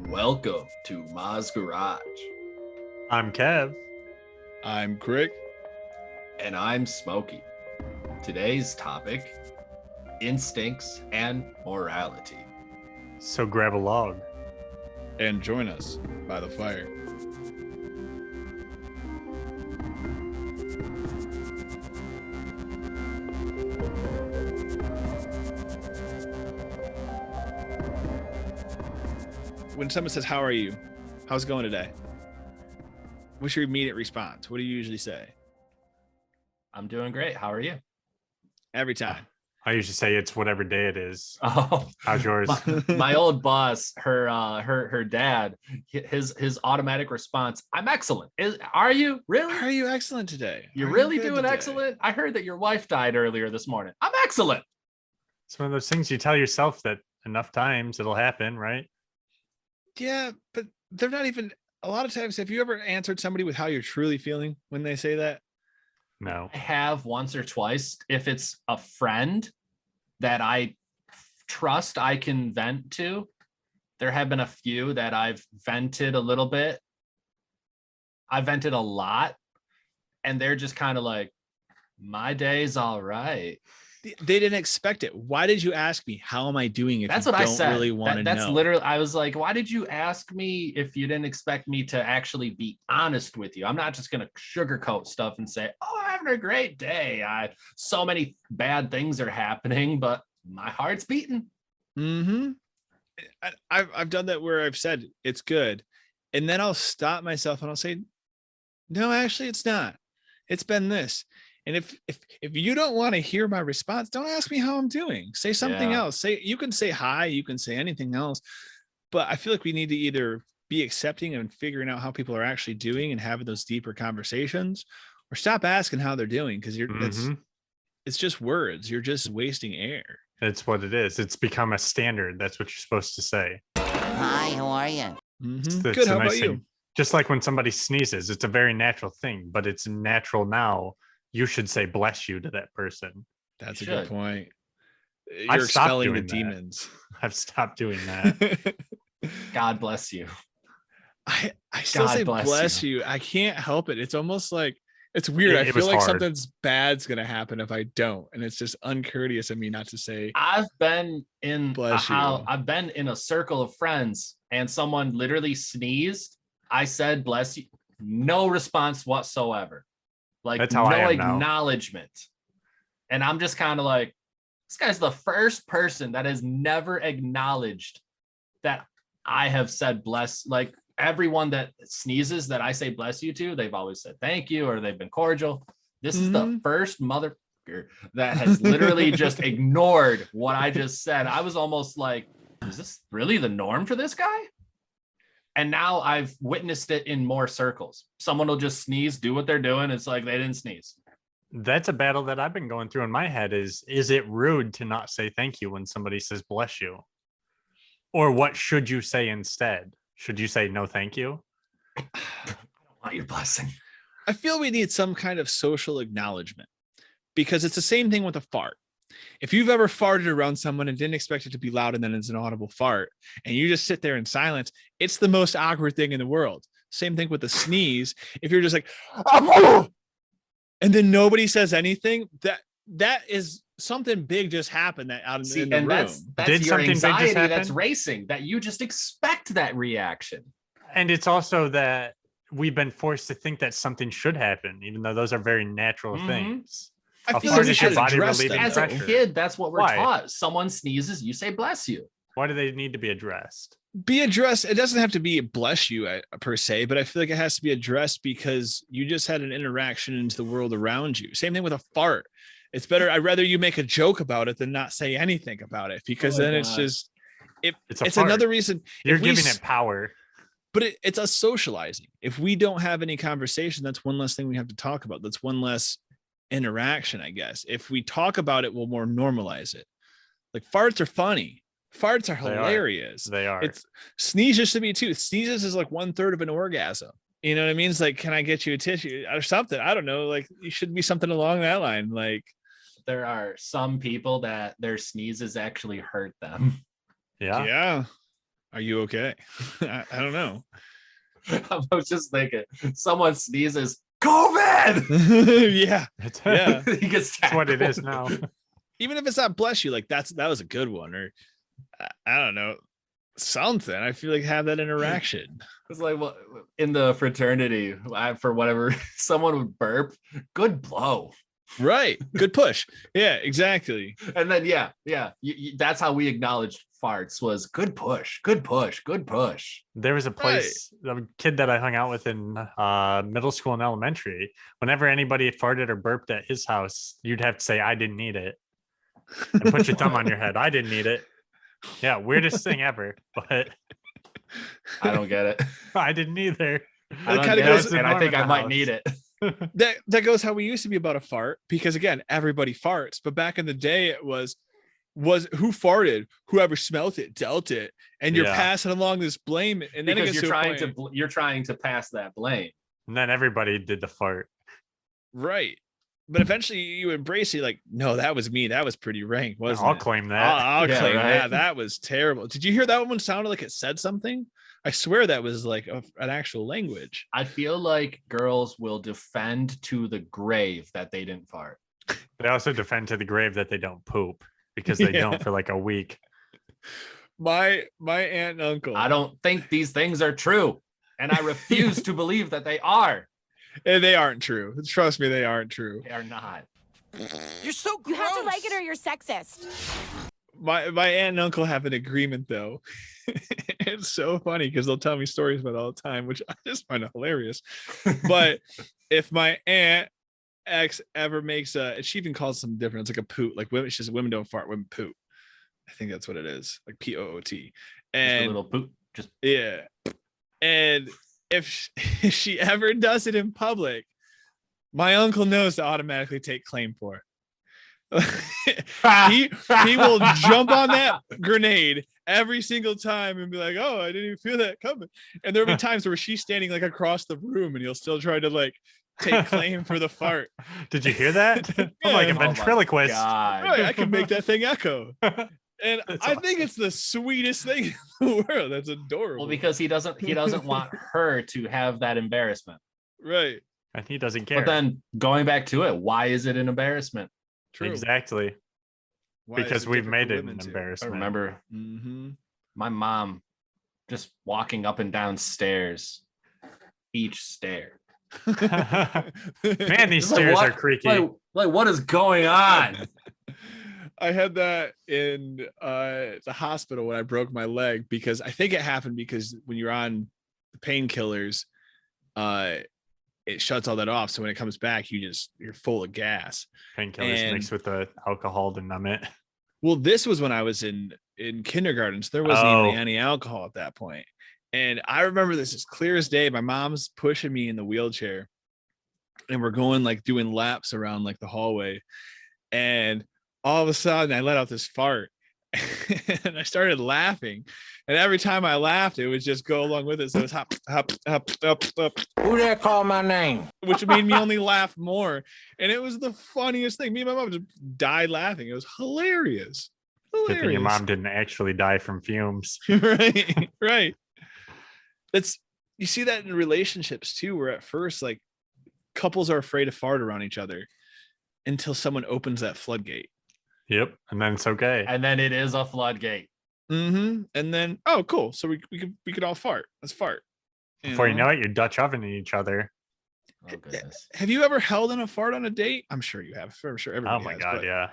Welcome to Mahs Garage. I'm Kev. I'm Crick. And I'm Smokey. Today's topic, instincts and morality. So grab a log. And join us by the fire. When someone says, "How are you? How's it going today?" What's your immediate response? What do you usually say? I'm doing great. How are you? Every time. I usually say it's whatever day it is. Oh, How's yours? my old boss, her dad, his automatic response, I'm excellent. Are you really? Are you excellent today? You're Are really you good doing today? excellent? I heard that your wife died earlier this morning. I'm excellent. It's one of those things you tell yourself that enough times it'll happen, right? Yeah, but they're not even. A lot of times, have you ever answered somebody with how you're truly feeling when they say that? No. I have once or twice. If it's a friend that I trust, I can vent to. There have been a few that I've vented a little bit. I vented a lot, and they're just kind of like, my day's all right. They didn't expect it. Why did you ask me? How am I doing? If That's you what I don't said. really want to That's know. literally, I was like, why did you ask me if you didn't expect me to actually be honest with you? I'm not just going to sugarcoat stuff and say, oh, I'm having a great day. So many bad things are happening, but my heart's beating. Mm-hmm. I've done that where I've said it's good, and then I'll stop myself and I'll say, no, actually, it's not. It's been this. And if you don't want to hear my response, don't ask me how I'm doing. Say something else. You can say hi, you can say anything else. But I feel like we need to either be accepting and figuring out how people are actually doing and having those deeper conversations, or stop asking how they're doing, because it's just words. You're just wasting air. That's what it is. It's become a standard. That's what you're supposed to say. Hi, how are you? Mm-hmm. It's Good. a How nice about you? thing. Just like when somebody sneezes, it's a very natural thing, but it's natural now. You should say bless you to that person. That's You a good should. point. I've You're stopped expelling the doing that. demons. I've stopped doing that. God bless you. I still God say bless you. I can't help it. It's almost like it's weird. I It feel was like hard. something's bad's gonna happen if I don't, and it's just uncourteous of me not to say. I've been in Bless you. I've been in a circle of friends and someone literally sneezed. I said, bless you. No response whatsoever. Like That's how no I am now. acknowledgement. And I'm just kind of like, this guy's the first person that has never acknowledged that I have said bless. Like everyone that sneezes that I say bless you to, they've always said thank you or they've been cordial. This is the first motherfucker that has literally just ignored what I just said. I was almost like, is this really the norm for this guy? And now I've witnessed it in more circles. Someone will just sneeze, do what they're doing. It's like they didn't sneeze. That's a battle that I've been going through in my head is it rude to not say thank you when somebody says bless you? Or what should you say instead? Should you say no thank you? I don't want your blessing. I feel we need some kind of social acknowledgement, because it's the same thing with a fart. If you've ever farted around someone and didn't expect it to be loud and then it's an audible fart, and you just sit there in silence, it's the most awkward thing in the world. Same thing with the sneeze. If you're just like, and then nobody says anything, that is something big just happened that out in the room. That's Did your something big just anxiety happen? that's racing, that you just expect that reaction. And it's also that we've been forced to think that something should happen, even though those are very natural things. I A feel fart like we is your should body address relieving them. As a pressure. kid, that's what we're Why? taught. Someone sneezes, you say bless you. Why do they need to be addressed? Be addressed. It doesn't have to be bless you per se, but I feel like it has to be addressed because you just had an interaction into the world around you. Same thing with a fart. It's better. I'd rather you make a joke about it than not say anything about it, because then it's just It's a it's fart. another reason. You're if we giving it power. But it's us socializing. If we don't have any conversation, that's one less thing we have to talk about. That's one less interaction, I guess. If we talk about it, we'll more normalize it. Like farts are funny. Farts are hilarious. They are. It's sneezes to me too. Sneezes is like 1/3 of an orgasm. You know what I mean? It's like, can I get you a tissue or something? I don't know. Like, it should be something along that line. Like, there are some people that their sneezes actually hurt them. Yeah. Yeah. Are you okay? I don't know. I was just thinking, someone sneezes, COVID. Yeah. It's, Yeah. He gets that's what it is tackled. now. Even if it's not bless you, like that was a good one, or I don't know, something. I feel like have that interaction. It's like, well, in the fraternity, for whatever, someone would burp, good blow. Right. Good push. Yeah, exactly. And then, yeah, that's how we acknowledged farts was good push, good push, good push. There was a place, a kid that I hung out with in middle school and elementary. Whenever anybody farted or burped at his house, you'd have to say, I didn't need it. And put your thumb on your head. I didn't need it. Yeah, weirdest thing ever. But I don't get it. I didn't either. I don't kinda get goes it, and I think I might need it. That goes how we used to be about a fart, because again, everybody farts. But back in the day, it was who farted, whoever smelt it dealt it, and you're Yeah. passing along this blame, and then it Because gets to a point, you're trying to pass that blame. And then everybody did the fart. right. But eventually you embrace it, like, no, that was me. That was pretty rank, wasn't I'll it? claim that. I'll Yeah, claim right. that. That was terrible. Did you hear that one sounded like it said something? I swear that was like an actual language. I feel like girls will defend to the grave that they didn't fart. They also defend to the grave that they don't poop because they Yeah. don't for like a week. My aunt and uncle. I don't think these things are true, and I refuse to believe that they are. And they aren't true. Trust me, they aren't true. They are not. You're so You gross. have to like it or you're sexist. My aunt and uncle have an agreement though. It's so funny because they'll tell me stories about it all the time, which I just find hilarious. But if my aunt X ever makes and she even calls something different, it's like a poot, like women, she says women don't fart, women poot. I think that's what it is, like POOT. Just a And little poop. Just yeah, and if she ever does it in public, my uncle knows to automatically take claim for it. he will jump on that grenade every single time and be like, oh, I didn't even feel that coming. And there'll be times where she's standing like across the room and he'll still try to like take claim for the fart. Did you hear that? I'm like a Yeah. Oh my ventriloquist. God. Right, I can make that thing echo. And That's I think it's the sweetest thing in the world. That's adorable. Well, because he doesn't want her to have that embarrassment. right. And he doesn't care. But then going back to it, why is it an embarrassment? True. Exactly. Why is Because it we've different made for it an women too? I embarrassment. remember Mm-hmm. my mom just walking up and down stairs, each stair. Man, these It's like, stairs what? are creaky. Like what is going on? I had that in the hospital when I broke my leg, because I think it happened because when you're on the painkillers, it shuts all that off. So when it comes back, you're full of gas. Painkillers and- mixed with the alcohol to numb it. Well, this was when I was in kindergarten, so there wasn't Oh. even any alcohol at that point. And I remember this as clear as day. My mom's pushing me in the wheelchair, and we're going like doing laps around like the hallway. And all of a sudden, I let out this fart, and I started laughing. And every time I laughed, it would just go along with it. So it was hop, hop, hop, hop, hop, Who there called my name? which made me only laugh more. And it was the funniest thing. Me and my mom just died laughing. It was hilarious. Good thing your Hilarious. mom didn't actually die from fumes. Right, right. That's, you see that in relationships too, where at first like couples are afraid to fart around each other until someone opens that floodgate. Yep. And then it's okay. And then it is a floodgate. Mm-hmm. And then, oh, cool. So we could all fart. Let's fart. Before you know it, you're Dutch ovening each other. Oh goodness. Have you ever held in a fart on a date? I'm sure you have. I'm sure everybody Oh my has, God, but yeah.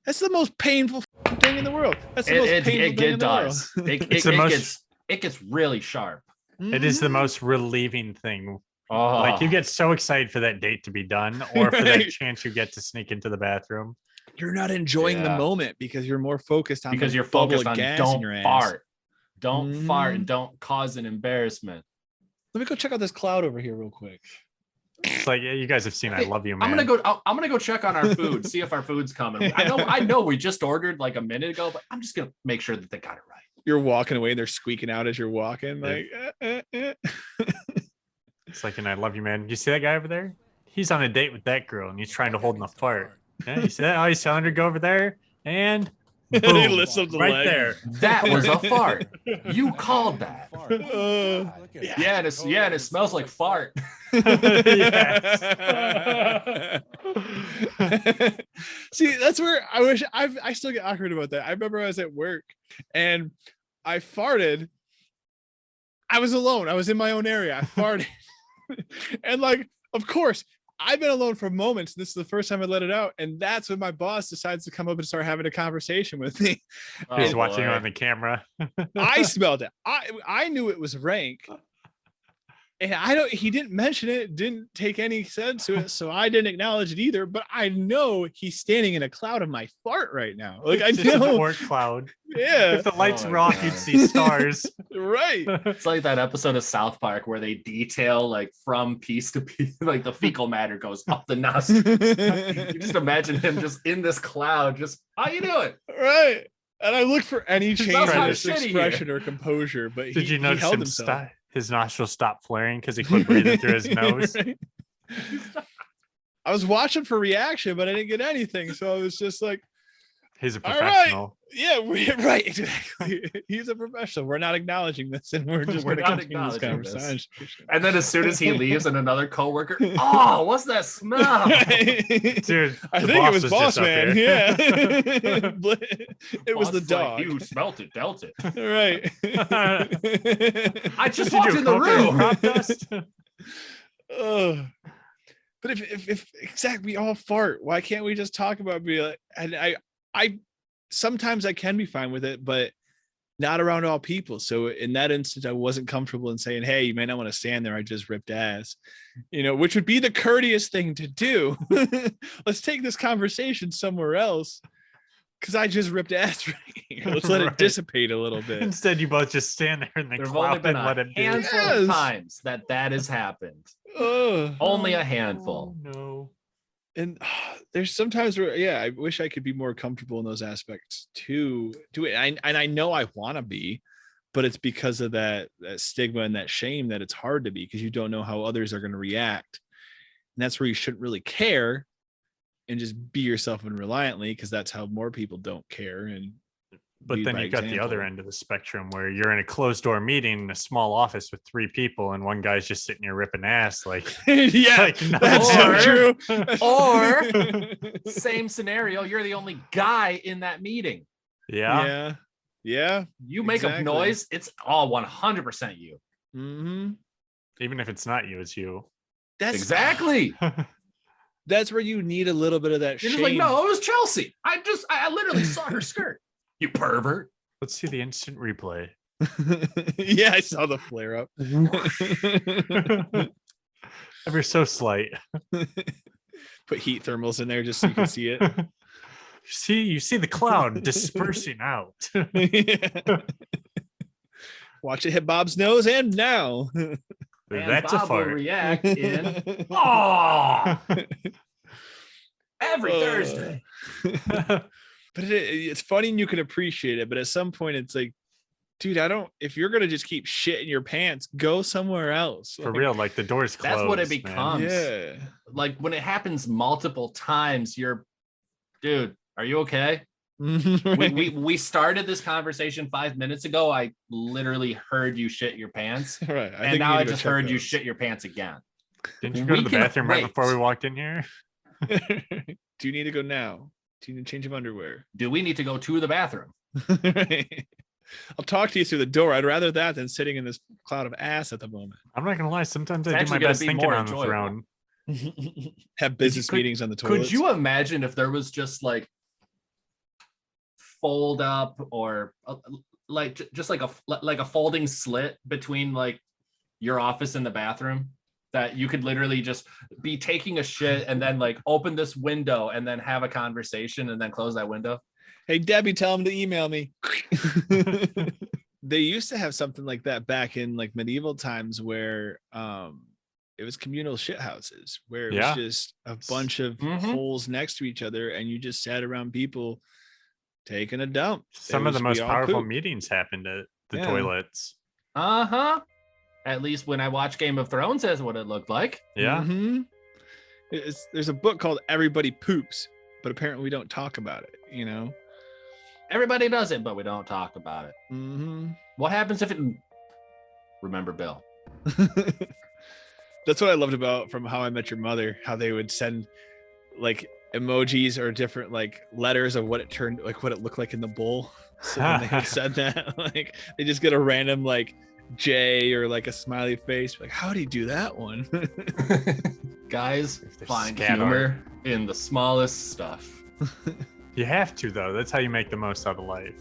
That's the most painful thing in the world. That's the most painful thing in the world. Does. It's the most- It gets really sharp. It is the Mhm. most relieving thing. Oh, Like you get so excited for that date to be done or for that Right. chance you get to sneak into the bathroom. You're not enjoying the Yeah. moment because you're more focused on because the you're bubble focused of on gas in don't your ass. fart. Don't fart Mhm. and don't cause an embarrassment. Let me go check out this cloud over here real quick. It's like, yeah, you guys have seen I Hey, Love You, man. I'm gonna go check on our food, see if our food's coming. I know we just ordered like a minute ago, but I'm just gonna make sure that they got it right. You're walking away, they're squeaking out as you're walking, like It's like an I Love You, man. You see that guy over there? He's on a date with that girl and he's trying to hold in a fart. Yeah, you see that? Oh, he's telling her to go over there and And he Boom. lifts up the Right leg. there. That was a fart. You called that. Yeah. And it smells like fart. See, that's where I still get awkward about that. I remember I was at work and I farted. I was alone. I was in my own area. I farted. And like, of course, I've been alone for moments. This is the first time I let it out. And that's when my boss decides to come up and start having a conversation with me. He's Oh, watching boy. on the camera. I smelled it. I knew it was rank. And he didn't mention it, didn't take any sense to it, so I didn't acknowledge it either. But I know he's standing in a cloud of my fart right now. Like I It's just a know, fart cloud. yeah, If the lights Oh, were off, God. you'd see stars. right. It's like that episode of South Park where they detail like from piece to piece, like the fecal matter goes up the nostril. You just imagine him just in this cloud, just how you doing? Right. And I looked for any change not in kinda his shitty expression or composure, but Did you he notice held him himself. his nostrils stopped flaring because he quit breathing through his nose? Right. I was watching for reaction, but I didn't get anything. So I was just like, He's a All right. professional. yeah, right, exactly. He's a professional. We're not acknowledging this, and we're just We're going to not continue this acknowledging this. conversation. And then as soon as he leaves, and another coworker, oh, what's that smell? Dude, I the think it was just Boss up Man. here. Yeah, it was Boss the is like, dog. you smelt it, dealt it. Right. I just Did walked you in the cook it in room. crop dust? Ugh. But if exactly we all fart, why can't we just talk about be like? And I sometimes I can be fine with it, but not around all people. So in that instance, I wasn't comfortable in saying, "Hey, you may not want to stand there. I just ripped ass," which would be the courteous thing to do. Let's take this conversation somewhere else, because I just ripped ass right here. Let's let it Right. dissipate a little bit. Instead, you both just stand there in the There've only cloud been and let a it do. handful Yes. of times that has happened. Ugh. Only a handful. Oh, no. And there's sometimes where I wish I could be more comfortable in those aspects too. And I know I want to be, but it's because of that stigma and that shame that it's hard to be, because you don't know how others are going to react. And that's where you shouldn't really care and just be yourself and reliantly, because that's how more people don't care. And But lead then by you've got the other example. end of the spectrum where you're in a closed door meeting in a small office with 3 people and one guy's just sitting here ripping ass. Like, Yeah, like, no. that's so Or- true. Or same scenario, you're the only guy in that meeting. yeah. Yeah. You make Exactly. a noise, it's all 100% you. Mm-hmm. Even if it's not you, it's you. That's Exactly. That's where you need a little bit of that You're shame. just like, no, it was Chelsea. I literally saw her skirt. You pervert. Let's see the instant replay. Yeah, I saw the flare up. Ever so slight. Put heat thermals in there just so you can see it. You see the cloud dispersing out. Yeah. Watch it hit Bob's nose, and now. And That's Bob a will fart. react in oh every Uh, Thursday. But it's funny and you can appreciate it, but at some point it's like, dude, if you're gonna just keep shit in your pants, go somewhere else. For Like, real, like the door's closed. That's what it man. becomes. Yeah. Like when it happens multiple times, dude, are you okay? We started this conversation 5 minutes ago. I literally heard you shit your pants. Right. And now I just heard you shit your pants again. Didn't you go to We the can bathroom right before we wait. walked in here? Do you need to go now? Do you need to change of underwear? Do we need to go to the bathroom? Right. I'll talk to you through the door. I'd rather that than sitting in this cloud of ass at the moment. I'm not gonna lie. Sometimes It's I do my actually gonna best be thinking more on the enjoyable. throne. Have business Could- meetings on the toilet. Could you imagine if there was just like fold up or just like a folding slit between like your office and the bathroom, that you could literally just be taking a shit and then like open this window and then have a conversation and then close that window? Hey, Debbie, tell them to email me. They used to have something like that back in like medieval times where it was communal shit houses where it Yeah. was just a bunch of Mhm. holes next to each other and you just sat around people taking a dump. Some of the We most all powerful poop. meetings happened at the Yeah. toilets. Uh-huh. At least when I watch Game of Thrones, that's what it looked like. Yeah. Mhm. There's a book called Everybody Poops, but apparently we don't talk about it, Everybody does it, but we don't talk about it. Mm-hmm. What happens if it? Remember Bill? That's what I loved about from How I Met Your Mother, how they would send like emojis or different like letters of what it turned, like what it looked like in the bowl. So when they said that, like they just get a random like J or like a smiley face. Like, how did he do that one? Guys, There's find scat humor in the smallest stuff. You have to though. That's how you make the most out of life.